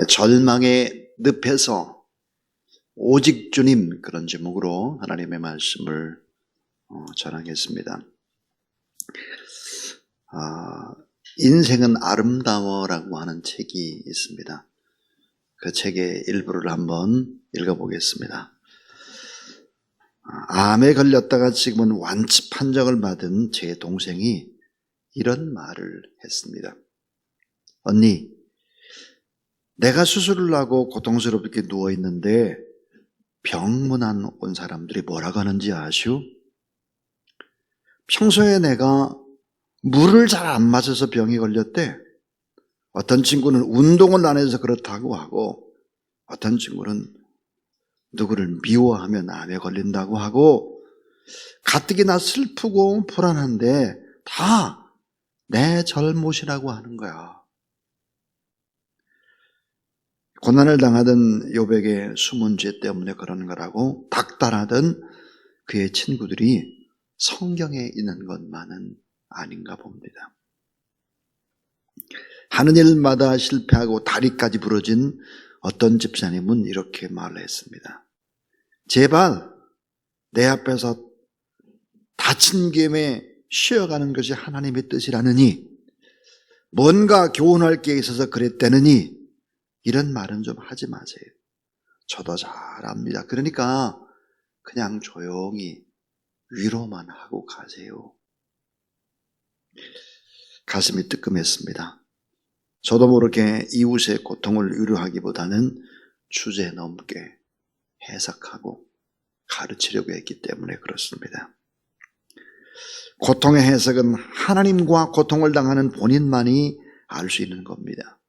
절망의 늪에서 오직 주님, 그런 제목으로 하나님의 말씀을 전하겠습니다. 인생은 아름다워라고 하는 책이 있습니다. 그 책의 일부를 한번 읽어보겠습니다. 암에 걸렸다가 지금은 완치 판정을 받은 제 동생이 이런 말을 했습니다. 언니, 내가 수술을 하고 고통스럽게 누워있는데 병문안 온 사람들이 뭐라고 하는지 아시오? 평소에 내가 물을 잘 안 마셔서 병이 걸렸대. 어떤 친구는 운동을 안 해서 그렇다고 하고, 어떤 친구는 누구를 미워하면 암에 걸린다고 하고, 가뜩이나 슬프고 불안한데 다 내 잘못이라고 하는 거야. 고난을 당하던 욥에게 숨은 죄 때문에 그러는 거라고 닥달하던 그의 친구들이 성경에 있는 것만은 아닌가 봅니다. 하는 일마다 실패하고 다리까지 부러진 어떤 집사님은 이렇게 말을 했습니다. 제발 내 앞에서 다친 김에 쉬어가는 것이 하나님의 뜻이라느니, 뭔가 교훈할 게 있어서 그랬다느니 이런 말은 좀 하지 마세요. 저도 잘 압니다. 그러니까 그냥 조용히 위로만 하고 가세요. 가슴이 뜨끔했습니다. 저도 모르게 이웃의 고통을 위로하기보다는 주제 넘게 해석하고 가르치려고 했기 때문에 그렇습니다. 고통의 해석은 하나님과 고통을 당하는 본인만이 알 수 있는 겁니다.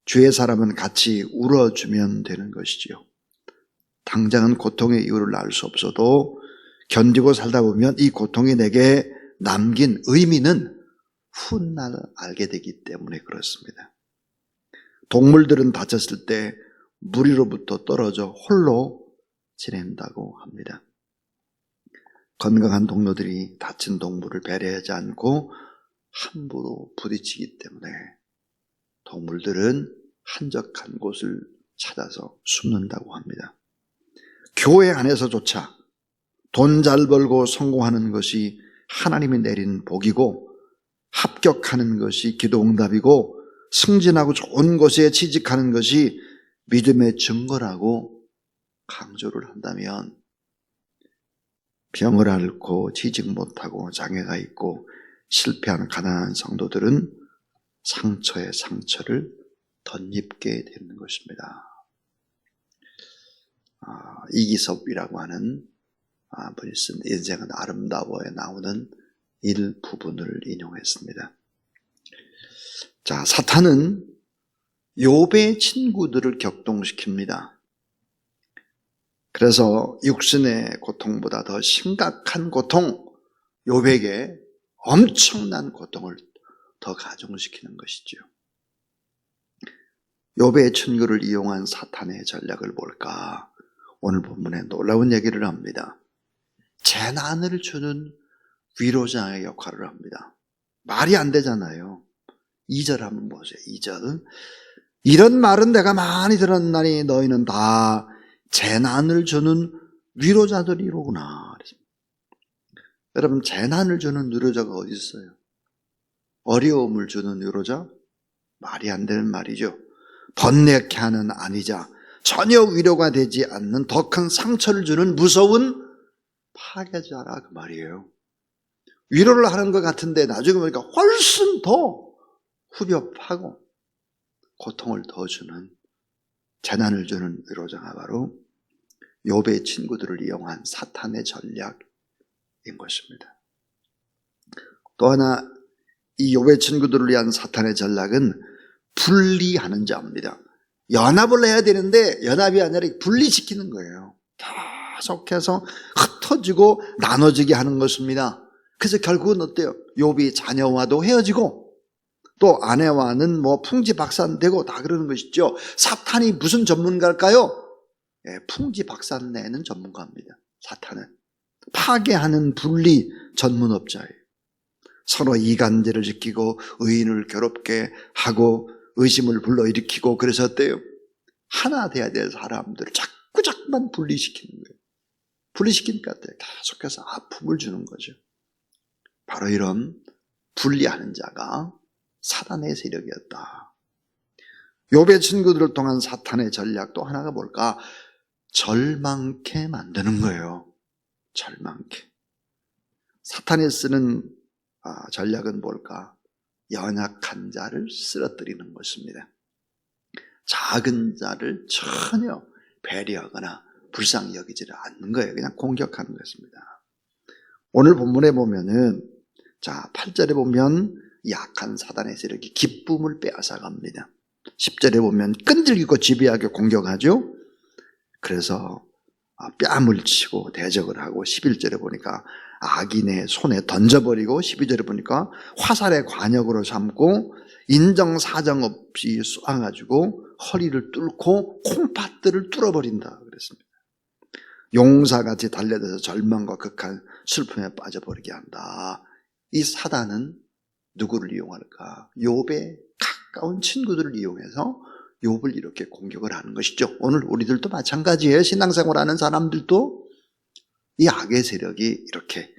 주의 사람은 같이 울어주면 되는 것이지요. 당장은 고통의 이유를 알 수 없어도 견디고 살다 보면 이 고통이 내게 남긴 의미는 훗날 알게 되기 때문에 그렇습니다. 동물들은 다쳤을 때 무리로부터 떨어져 홀로 지낸다고 합니다. 건강한 동료들이 다친 동물을 배려하지 않고 함부로 부딪히기 때문에 동물들은 한적한 곳을 찾아서 숨는다고 합니다. 교회 안에서조차 돈 잘 벌고 성공하는 것이 하나님이 내린 복이고, 합격하는 것이 기도응답이고, 승진하고 좋은 곳에 취직하는 것이 믿음의 증거라고 강조를 한다면, 병을 앓고 취직 못하고 장애가 있고 실패한 가난한 성도들은 상처에 상처를 덧입게 되는 것입니다. 이기섭이라고 하는 분이 쓴 인생은 아름다워에 나오는 일부분을 인용했습니다. 자, 사탄은 욥의 친구들을 격동시킵니다. 그래서 육신의 고통보다 더 심각한 고통, 욥에게 엄청난 고통을 더 가중시키는 것이죠. 욥의 친구를 이용한 사탄의 전략을 볼까? 오늘 본문에 놀라운 얘기를 합니다. 재난을 주는 위로자의 역할을 합니다. 말이 안 되잖아요. 2절 한번 보세요. 2절. 이런 말은 내가 많이 들었나니 너희는 다 재난을 주는 위로자들이로구나. 여러분, 재난을 주는 위로자가 어디 있어요? 어려움을 주는 위로자? 말이 안 되는 말이죠. 번뇌케 하는 아니자, 전혀 위로가 되지 않는 더 큰 상처를 주는 무서운 파괴자라, 그 말이에요. 위로를 하는 것 같은데 나중에 보니까 훨씬 더 후벼 파고 고통을 더 주는, 재난을 주는 위로자가 바로 욥의 친구들을 이용한 사탄의 전략인 것입니다. 또 하나, 이 욥의 친구들을 위한 사탄의 전략은 분리하는 자입니다. 연합을 해야 되는데 연합이 아니라 분리시키는 거예요. 계속해서 흩어지고 나눠지게 하는 것입니다. 그래서 결국은 어때요? 욥이 자녀와도 헤어지고 또 아내와는 풍지박산되고 다 그러는 것이죠. 사탄이 무슨 전문가일까요? 풍지박산 내는 전문가입니다. 사탄은 파괴하는 분리 전문업자예요. 서로 이간질을 지키고 의인을 괴롭게 하고 의심을 불러일으키고, 그래서 어때요? 하나 돼야 될 사람들을 자꾸만 분리시키는 거예요. 분리시키니까 계속해서 아픔을 주는 거죠. 바로 이런 분리하는 자가 사단의 세력이었다. 욥의 친구들을 통한 사탄의 전략 또 하나가 뭘까? 절망케 만드는 거예요. 절망케. 사탄이 쓰는 전략은 뭘까? 연약한 자를 쓰러뜨리는 것입니다. 작은 자를 전혀 배려하거나 불쌍히 여기지를 않는 거예요. 그냥 공격하는 것입니다. 오늘 본문에 보면은, 자, 8절에 보면 약한 사단의 세력이 기쁨을 빼앗아갑니다. 10절에 보면 끈질기고 지배하게 공격하죠. 그래서 뺨을 치고 대적을 하고, 11절에 보니까 악인의 손에 던져버리고, 12절에 보니까 화살의 관역으로 삼고 인정사정 없이 쏘아가지고 허리를 뚫고 콩팥들을 뚫어버린다 그랬습니다. 용사같이 달려들어서 절망과 극한 슬픔에 빠져버리게 한다. 이 사단은 누구를 이용할까? 욥의 가까운 친구들을 이용해서 욥을 이렇게 공격을 하는 것이죠. 오늘 우리들도 마찬가지예요. 신앙생활하는 사람들도 이 악의 세력이 이렇게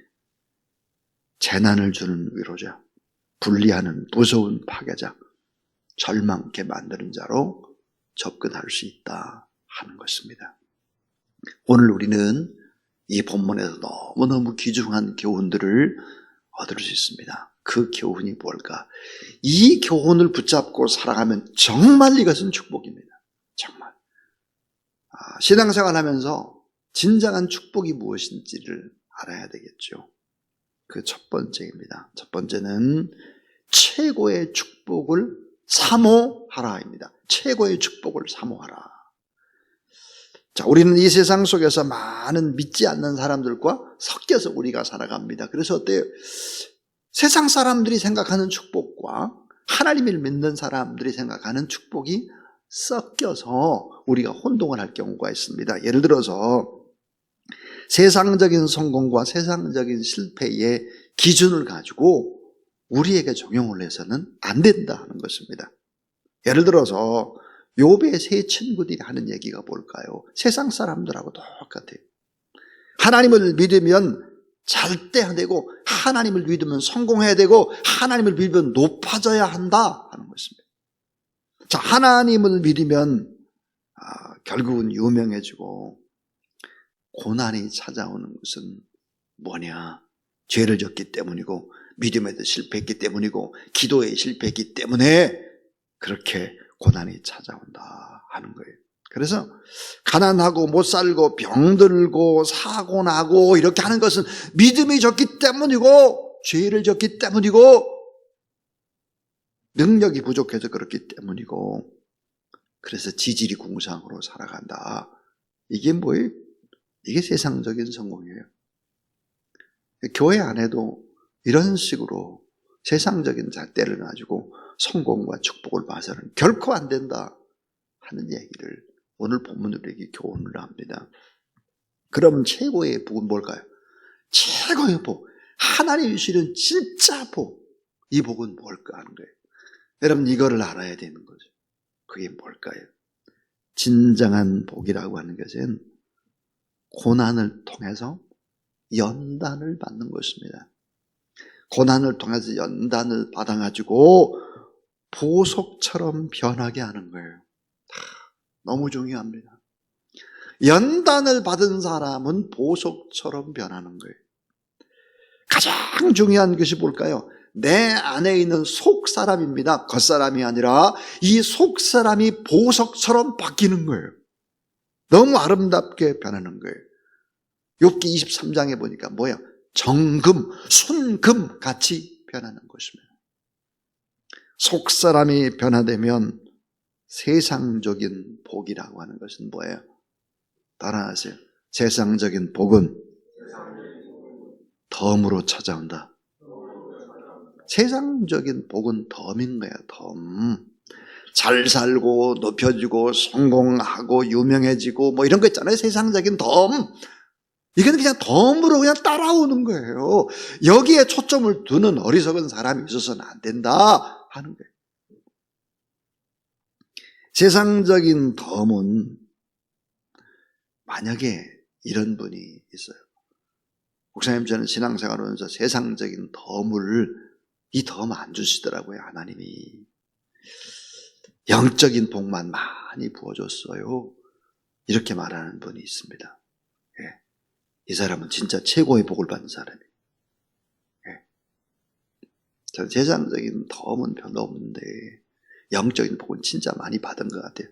재난을 주는 위로자, 분리하는 무서운 파괴자, 절망케 만드는 자로 접근할 수 있다 하는 것입니다. 오늘 우리는 이 본문에서 너무너무 귀중한 교훈들을 얻을 수 있습니다. 그 교훈이 뭘까? 이 교훈을 붙잡고 살아가면 정말 이것은 축복입니다. 정말. 신앙생활 하면서 진정한 축복이 무엇인지를 알아야 되겠죠. 그 첫 번째입니다. 첫 번째는 최고의 축복을 사모하라입니다. 최고의 축복을 사모하라. 자, 우리는 이 세상 속에서 많은 믿지 않는 사람들과 섞여서 우리가 살아갑니다. 그래서 어때요? 세상 사람들이 생각하는 축복과 하나님을 믿는 사람들이 생각하는 축복이 섞여서 우리가 혼동을 할 경우가 있습니다. 예를 들어서 세상적인 성공과 세상적인 실패의 기준을 가지고 우리에게 적용을 해서는 안 된다 하는 것입니다. 예를 들어서 욥의 세 친구들이 하는 얘기가 뭘까요? 세상 사람들하고 똑같아요. 하나님을 믿으면 잘 돼야 되고, 하나님을 믿으면 성공해야 되고, 하나님을 믿으면 높아져야 한다 하는 것입니다. 자, 하나님을 믿으면 결국은 유명해지고, 고난이 찾아오는 것은 뭐냐? 죄를 졌기 때문이고, 믿음에도 실패했기 때문이고, 기도에 실패했기 때문에 그렇게 고난이 찾아온다 하는 거예요. 그래서 가난하고 못 살고 병들고 사고 나고 이렇게 하는 것은 믿음이 졌기 때문이고, 죄를 졌기 때문이고, 능력이 부족해서 그렇기 때문이고, 그래서 지질이 궁상으로 살아간다. 이게 뭐예요? 이게 세상적인 성공이에요. 교회 안에도 이런 식으로 세상적인 잣대를 가지고 성공과 축복을 봐서는 결코 안 된다 하는 얘기를 오늘 본문으로 이렇게 교훈을 합니다. 그러면 최고의 복은 뭘까요? 최고의 복, 하나님이 주시는 진짜 복, 이 복은 뭘까 하는 거예요. 여러분, 이거를 알아야 되는 거죠. 그게 뭘까요? 진정한 복이라고 하는 것은 고난을 통해서 연단을 받는 것입니다. 고난을 통해서 연단을 받아가지고 보석처럼 변하게 하는 거예요. 너무 중요합니다. 연단을 받은 사람은 보석처럼 변하는 거예요. 가장 중요한 것이 뭘까요? 내 안에 있는 속사람입니다. 겉사람이 아니라 이 속사람이 보석처럼 바뀌는 거예요. 너무 아름답게 변하는 거예요. 욥기 23장에 보니까 뭐야? 정금, 순금 같이 변하는 것입니다. 속사람이 변화되면 세상적인 복이라고 하는 것은 뭐예요? 따라하세요. 세상적인 복은 덤으로 찾아온다. 세상적인 복은 덤인 거예요. 덤. 잘 살고 높여지고 성공하고 유명해지고 뭐 이런 거 있잖아요. 세상적인 덤. 이건 그냥 덤으로 그냥 따라오는 거예요. 여기에 초점을 두는 어리석은 사람이 있어서는 안 된다 하는 거예요. 세상적인 덤은 만약에 이런 분이 있어요. 목사님, 저는 신앙생활을 하면서 세상적인 이 덤 안 주시더라고요. 하나님이 영적인 복만 많이 부어줬어요. 이렇게 말하는 분이 있습니다. 예. 이 사람은 진짜 최고의 복을 받는 사람이에요. 예. 저는 세상적인 덤은 별로 없는데 영적인 복은 진짜 많이 받은 것 같아요.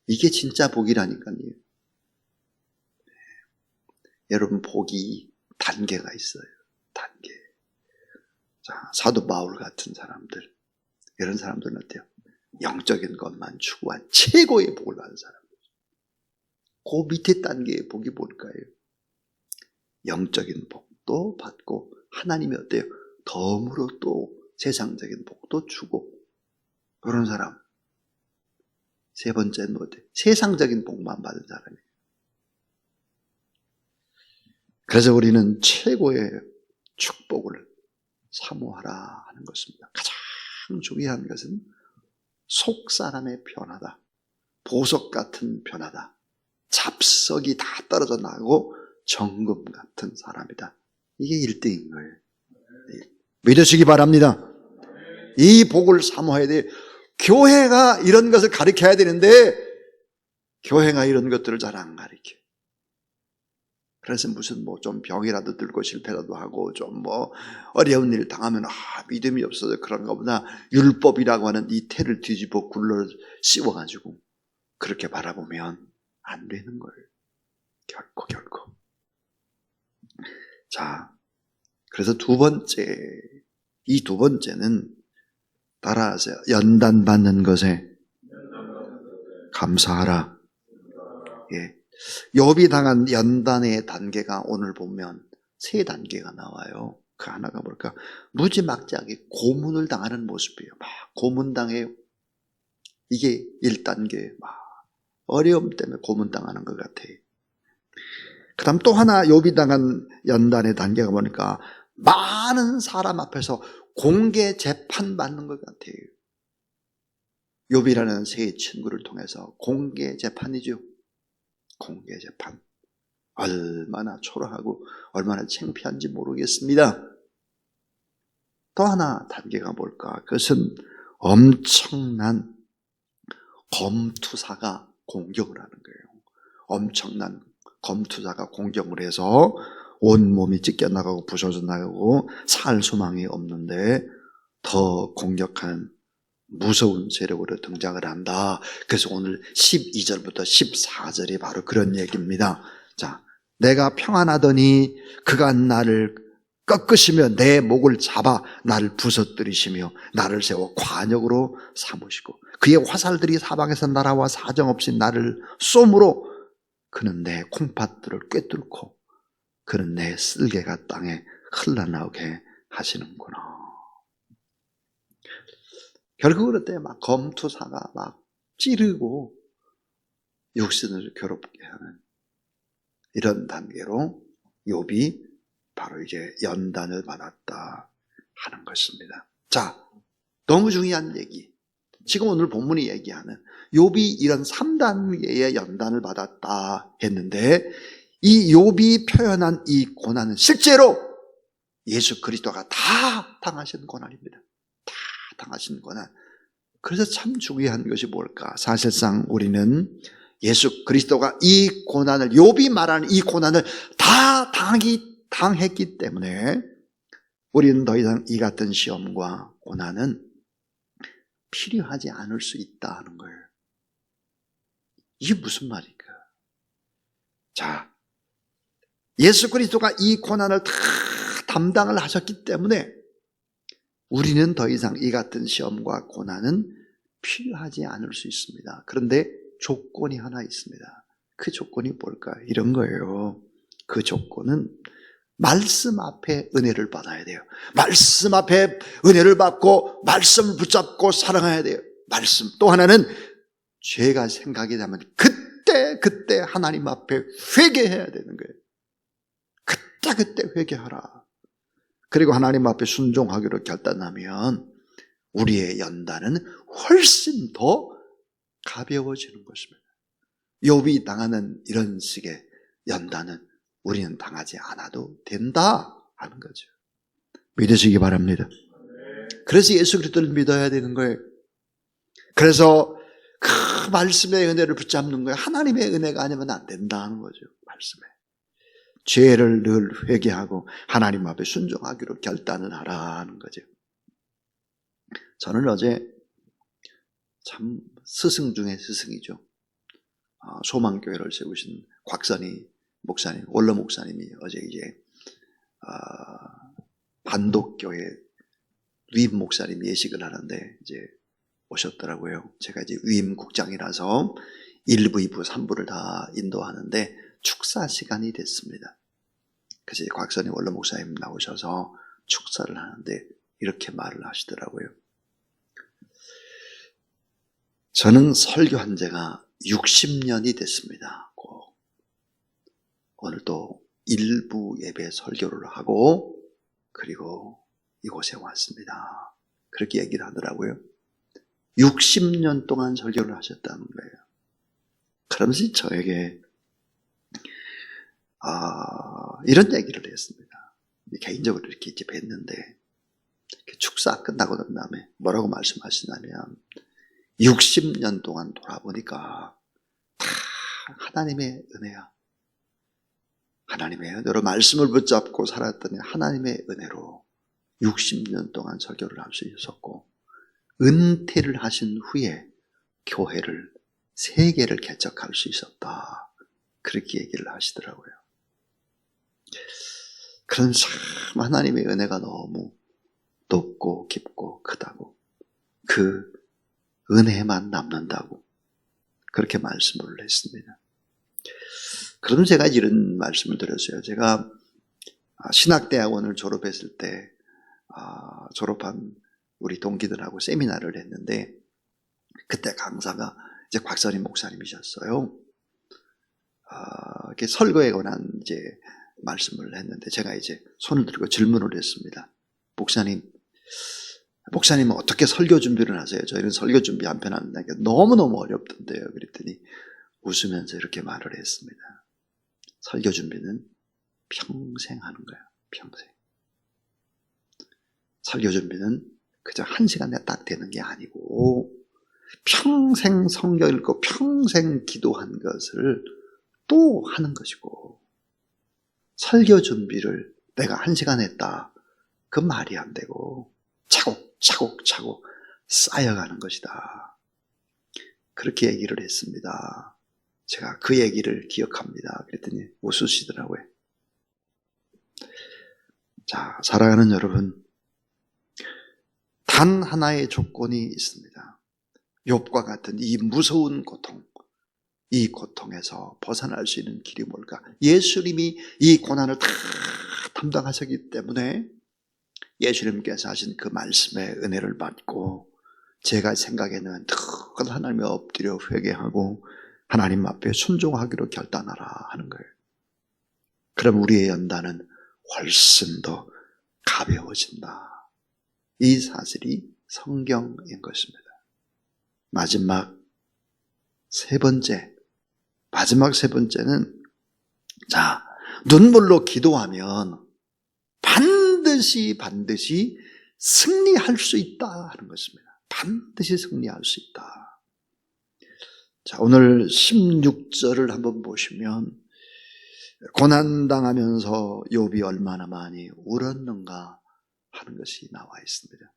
이게 진짜 복이라니까요. 여러분, 복이 단계가 있어요. 단계. 자, 사도 바울 같은 사람들, 이런 사람들은 어때요? 영적인 것만 추구한 최고의 복을 받은 사람들. 그 밑에 단계의 복이 뭘까요? 영적인 복도 받고 하나님이 어때요? 덤으로 또 세상적인 복도 주고, 그런 사람. 세 번째는 어때요? 세상적인 복만 받은 사람이에요. 그래서 우리는 최고의 축복을 사모하라 하는 것입니다. 가장 중요한 것은 속 사람의 변화다. 보석 같은 변화다. 잡석이 다 떨어져 나가고 정금 같은 사람이다. 이게 1등인 거예요. 믿으시기 바랍니다. 이 복을 사모해야 돼요. 교회가 이런 것을 가르쳐야 되는데 교회가 이런 것들을 잘 안 가르쳐요. 그래서 무슨 좀 병이라도 들고 실패라도 하고 좀 어려운 일 당하면 믿음이 없어서 그런가 보다, 율법이라고 하는 이 태를 뒤집어 굴러 씌워가지고 그렇게 바라보면 안 되는 거예요. 결코. 자, 그래서 이 두 번째는 따라하세요. 연단받는 것에 감사하라. 예. 욥이 당한 연단의 단계가 오늘 보면 3단계가 나와요. 그 하나가 뭘까? 무지막지하게 고문을 당하는 모습이에요. 막 고문당해요. 이게 1단계. 막 어려움 때문에 고문당하는 것 같아요. 그 다음 또 하나 욥이 당한 연단의 단계가 보니까 많은 사람 앞에서 공개 재판받는 것 같아요. 욥이라는 세 친구를 통해서 공개 재판이죠. 공개 재판. 얼마나 초라하고 얼마나 창피한지 모르겠습니다. 또 하나 단계가 뭘까? 그것은 엄청난 검투사가 공격을 하는 거예요. 엄청난 검투사가 공격을 해서 온몸이 찢겨나가고 부서져 나가고 살 소망이 없는데 더 공격한 무서운 세력으로 등장을 한다. 그래서 오늘 12절부터 14절이 바로 그런 얘기입니다. 자, 내가 평안하더니 그가 나를 꺾으시며 내 목을 잡아 나를 부서뜨리시며 나를 세워 관역으로 삼으시고 그의 화살들이 사방에서 날아와 사정없이 나를 쏘므로 그는 내 콩팥들을 꿰뚫고 그는 내 쓸개가 땅에 흘러나오게 하시는구나. 결국은 어때요? 막 검투사가 막 찌르고 육신을 괴롭게 하는 이런 단계로 욥이 바로 이제 연단을 받았다 하는 것입니다. 자, 너무 중요한 얘기. 지금 오늘 본문이 얘기하는 욥이 이런 3단계의 연단을 받았다 했는데 이 욥이 표현한 이 고난은 실제로 예수 그리스도가 다 당하신 고난입니다. 다 당하신 고난. 그래서 참 중요한 것이 뭘까? 사실상 우리는 예수 그리스도가 이 고난을, 욥이 말하는 이 고난을 다 당했기 때문에 우리는 더 이상 이 같은 시험과 고난은 필요하지 않을 수 있다 하는 거예요. 이게 무슨 말일까? 자, 예수 그리스도가 이 고난을 다 담당을 하셨기 때문에 우리는 더 이상 이 같은 시험과 고난은 필요하지 않을 수 있습니다. 그런데 조건이 하나 있습니다. 그 조건이 뭘까? 이런 거예요. 그 조건은 말씀 앞에 은혜를 받아야 돼요. 말씀 앞에 은혜를 받고 말씀을 붙잡고 살아가야 돼요. 말씀. 또 하나는 죄가 생각이 나면 그때 하나님 앞에 회개해야 되는 거예요. 그때 회개하라. 그리고 하나님 앞에 순종하기로 결단하면 우리의 연단은 훨씬 더 가벼워지는 것입니다. 욥이 당하는 이런 식의 연단은 우리는 당하지 않아도 된다 하는 거죠. 믿으시기 바랍니다. 그래서 예수 그리스도를 믿어야 되는 거예요. 그래서 그 말씀의 은혜를 붙잡는 거예요. 하나님의 은혜가 아니면 안 된다는 거죠. 말씀에. 죄를 늘 회개하고 하나님 앞에 순종하기로 결단을 하라는 거죠. 저는 어제 참 스승 중에 스승이죠. 소망교회를 세우신 곽선희 목사님, 원로 목사님이 어제 이제 반독교회 위임 목사님 예식을 하는데 이제 오셨더라고요. 제가 이제 위임국장이라서 1부, 2부, 3부를 다 인도하는데 축사 시간이 됐습니다. 그래서 곽선희 원로 목사님 나오셔서 축사를 하는데 이렇게 말을 하시더라고요. 저는 설교한 지가 60년이 됐습니다. 오늘 또 일부 예배 설교를 하고 그리고 이곳에 왔습니다. 그렇게 얘기를 하더라고요. 60년 동안 설교를 하셨다는 거예요. 그러면서 저에게 이런 얘기를 했습니다. 개인적으로 이렇게 뵀는데 축사 끝나고 난 다음에 뭐라고 말씀하시냐면 60년 동안 돌아보니까 다 하나님의 은혜야. 하나님의 은혜로 말씀을 붙잡고 살았더니 하나님의 은혜로 60년 동안 설교를 할 수 있었고 은퇴를 하신 후에 교회를 3개를 개척할 수 있었다. 그렇게 얘기를 하시더라고요. 그런 참 하나님의 은혜가 너무 높고 깊고 크다고 그 은혜만 남는다고 그렇게 말씀을 했습니다. 그럼 제가 이런 말씀을 드렸어요. 제가 신학대학원을 졸업했을 때 졸업한 우리 동기들하고 세미나를 했는데 그때 강사가 이제 곽선희 목사님이셨어요. 이렇게 설거에 관한 이제 말씀을 했는데 제가 이제 손을 들고 질문을 했습니다. 목사님은 어떻게 설교 준비를 하세요? 저희는 설교 준비 한 편 하는데 너무너무 어렵던데요. 그랬더니 웃으면서 이렇게 말을 했습니다. 설교 준비는 평생 하는 거예요. 평생. 설교 준비는 그저 1시간에 딱 되는 게 아니고 평생 성경 읽고 평생 기도한 것을 또 하는 것이고 설교 준비를 내가 1시간 했다. 그 말이 안 되고 차곡차곡 쌓여가는 것이다. 그렇게 얘기를 했습니다. 제가 그 얘기를 기억합니다. 그랬더니 웃으시더라고요. 자, 사랑하는 여러분, 단 하나의 조건이 있습니다. 욥과 같은 이 무서운 고통, 이 고통에서 벗어날 수 있는 길이 뭘까? 예수님이 이 고난을 다 담당하셨기 때문에 예수님께서 하신 그 말씀의 은혜를 받고 제가 생각에는 늘 하나님의 엎드려 회개하고 하나님 앞에 순종하기로 결단하라 하는 거예요. 그럼 우리의 연단은 훨씬 더 가벼워진다. 이 사실이 성경인 것입니다. 마지막 세 번째는 자, 눈물로 기도하면 반드시 승리할 수 있다 하는 것입니다. 반드시 승리할 수 있다. 자, 오늘 16절을 한번 보시면 고난당하면서 욥이 얼마나 많이 울었는가 하는 것이 나와 있습니다.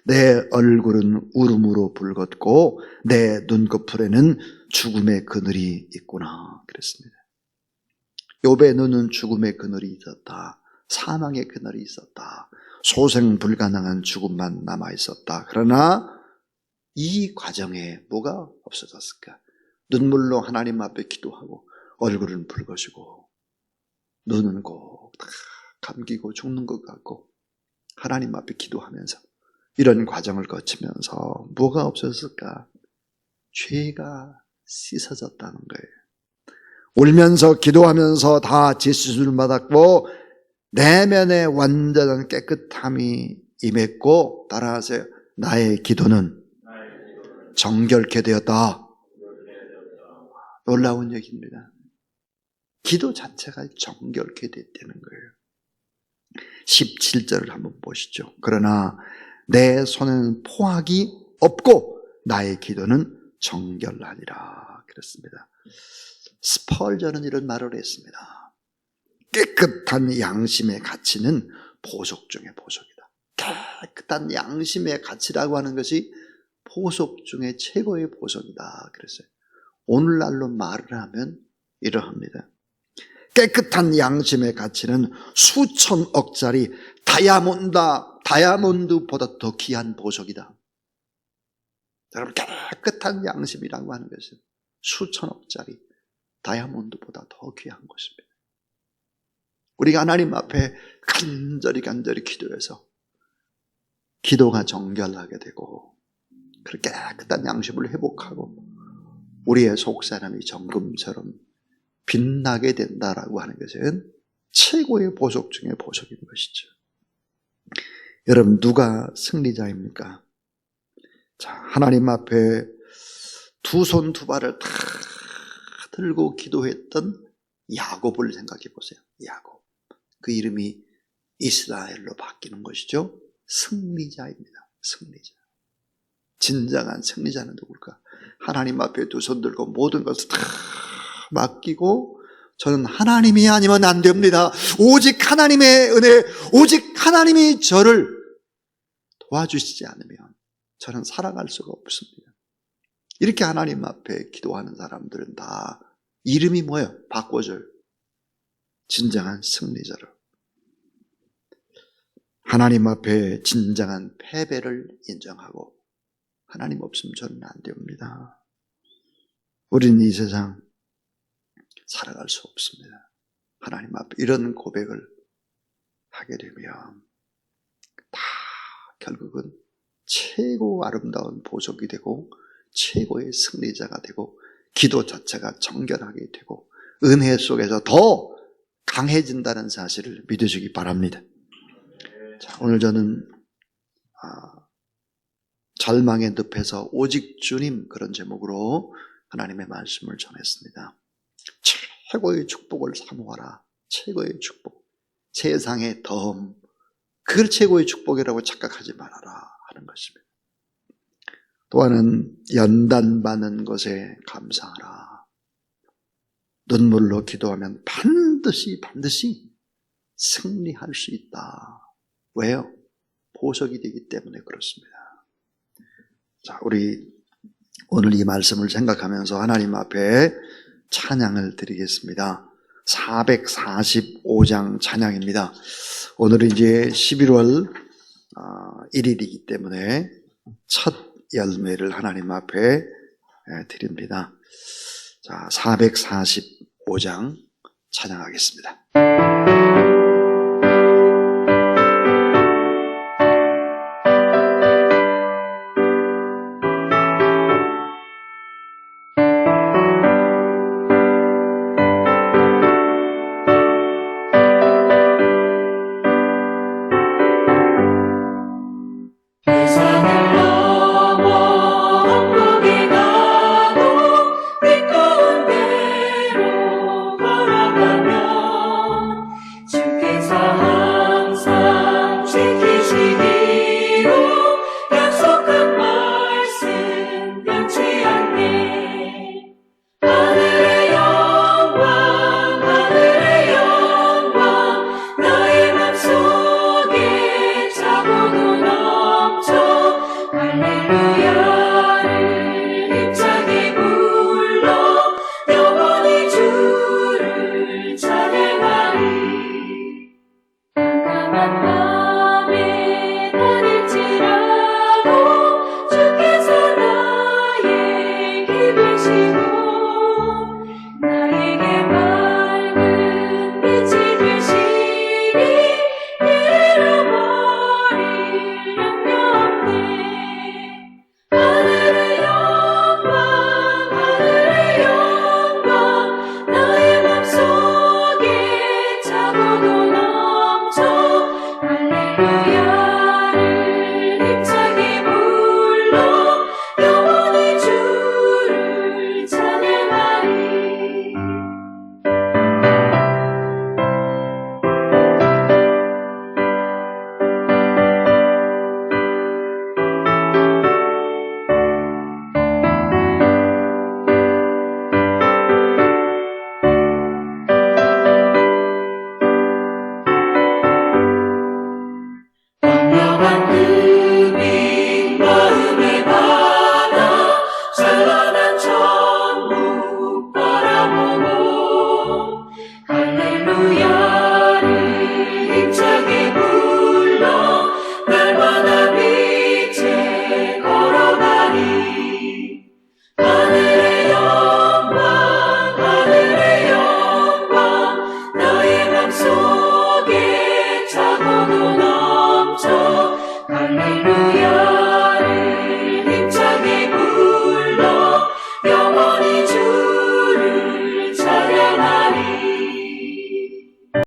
내 얼굴은 울음으로 붉었고 내 눈꺼풀에는 죽음의 그늘이 있구나 그랬습니다. 욥의 눈은 죽음의 그늘이 있었다. 사망의 그늘이 있었다. 소생 불가능한 죽음만 남아있었다. 그러나 이 과정에 뭐가 없어졌을까? 눈물로 하나님 앞에 기도하고 얼굴은 붉어지고 눈은 꼭 감기고 죽는 것 같고 하나님 앞에 기도하면서 이런 과정을 거치면서 뭐가 없었을까? 죄가 씻어졌다는 거예요. 울면서 기도하면서 다 제수를 받았고 내면의 완전한 깨끗함이 임했고 따라하세요. 나의 기도는 정결케 되었다. 놀라운 얘기입니다. 기도 자체가 정결케 됐다는 거예요. 17절을 한번 보시죠. 그러나 내 손에는 포악이 없고 나의 기도는 정결하니라 그랬습니다. 스펄전은 이런 말을 했습니다. 깨끗한 양심의 가치는 보석 중의 보석이다. 깨끗한 양심의 가치라고 하는 것이 보석 중에 최고의 보석이다 그랬어요. 오늘날로 말을 하면 이러합니다. 깨끗한 양심의 가치는 수천억짜리 다이아몬드보다 더 귀한 보석이다. 여러분, 깨끗한 양심이라고 하는 것은 수천억짜리 다이아몬드보다 더 귀한 것입니다. 우리가 하나님 앞에 간절히 기도해서 기도가 정결하게 되고 그렇게 깨끗한 양심을 회복하고 우리의 속사람이 정금처럼 빛나게 된다라고 하는 것은 최고의 보석 중의 보석인 것이죠. 여러분, 누가 승리자입니까? 자, 하나님 앞에 두 손 두 발을 다 들고 기도했던 야곱을 생각해 보세요. 야곱. 그 이름이 이스라엘로 바뀌는 것이죠. 승리자입니다. 승리자. 진정한 승리자는 누굴까? 하나님 앞에 두 손 들고 모든 것을 다 맡기고 저는 하나님이 아니면 안 됩니다. 오직 하나님의 은혜, 오직 하나님이 저를 도와주시지 않으면 저는 살아갈 수가 없습니다. 이렇게 하나님 앞에 기도하는 사람들은 다 이름이 뭐예요? 바꿔줘요. 진정한 승리자로. 하나님 앞에 진정한 패배를 인정하고 하나님 없으면 저는 안 됩니다. 우리는 이 세상 살아갈 수 없습니다. 하나님 앞에 이런 고백을 하게 되면 다 결국은 최고 아름다운 보석이 되고 최고의 승리자가 되고 기도 자체가 정결하게 되고 은혜 속에서 더 강해진다는 사실을 믿으시기 바랍니다. 자, 오늘 저는 절망의 늪에서 오직 주님 그런 제목으로 하나님의 말씀을 전했습니다. 최고의 축복을 사모하라. 최고의 축복. 세상의 덤. 그걸 최고의 축복이라고 착각하지 말아라 하는 것입니다. 또 하나는 연단받는 것에 감사하라. 눈물로 기도하면 반드시 승리할 수 있다. 왜요? 보석이 되기 때문에 그렇습니다. 자, 우리 오늘 이 말씀을 생각하면서 하나님 앞에 찬양을 드리겠습니다. 445장 찬양입니다. 오늘은 이제 11월 1일이기 때문에 첫 열매를 하나님 앞에 드립니다. 자, 445장 찬양하겠습니다.